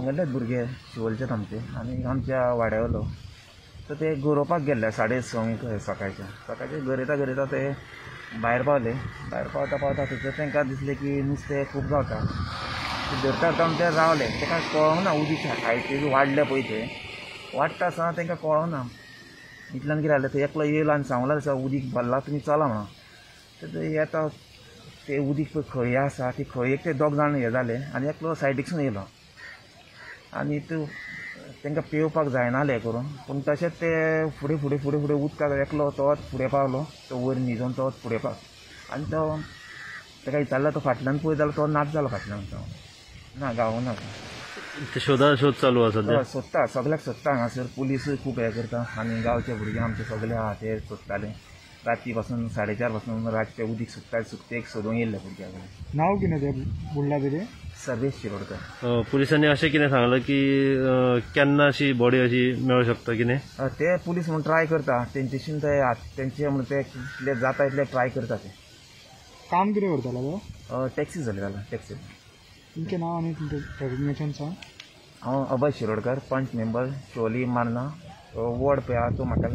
हांगेलेच भुरगे शिवोलचे आमचे आनी आमच्या वाड्यावयलो तर ते गरोवपाक गेल्ले 6:30 सकाळचे गरयता ते भायर पावले. भायर पावता थंयसर तांकां दिसलें की नुस्तें खूब गावता. धरता ते रावले. ताका कळोंक ना उदीक हायटीक वाडले पळय ते वाडटा आसतना तांकां कळोंक ना. इतल्यान कितें जालें थंय एकलो येयलो आनी सांगलो आसा उदीक भरला तुमी चला म्हणून. तर ते येता ते उदीक पळय खंय आसा ती खंय ते 2 जाण हे जाले आनी एकलो सायडीकसून येयलो आनी तांकां पेंवपाक जायनाहलें हें करून पूण तशेंच ते फुडें उदकाक एकलो तोच फुडें पावलो. तो वयर न्हिजोन तोच फुडें पावलो आनी तो ताका विचारलो तो फाटल्यान पळय जाल्यार तो नाच जालो फाटल्यान तो ना गावूं ना. शोध चालू आसा सोदता सगळ्याक सोदता हांगासर पुलीस खूब हें करता आनी गांवचे भुरगे आमचे सगळे आहा ते सोदताले. राती पासून 4:30 पासून रातचे उदीक सुकतेक सोदूंक येयल्ले भुरग्याक. नांव कितें तें बुडला तेजें? सर्वेश शिरोडकर. पुलिसांनी अशें कितें सांगलां की केन्ना अशी बॉडी अशी मेळूं शकता कितें? ते पुलीस म्हूण ट्राय करता तेंचेशीन तेंचे म्हण ते कितले जाता इतले ट्राय करता ते. काम कितें करतालो तो? टॅक्सी चलयतालो टॅक्सी. तुमचें नांव आनी तुमचें डेजिग्नेशन सांग. हांव अभय शिरोडकर पंच मेंबर शिवोली मारना वॉर्ड पळय आहा तो म्हाका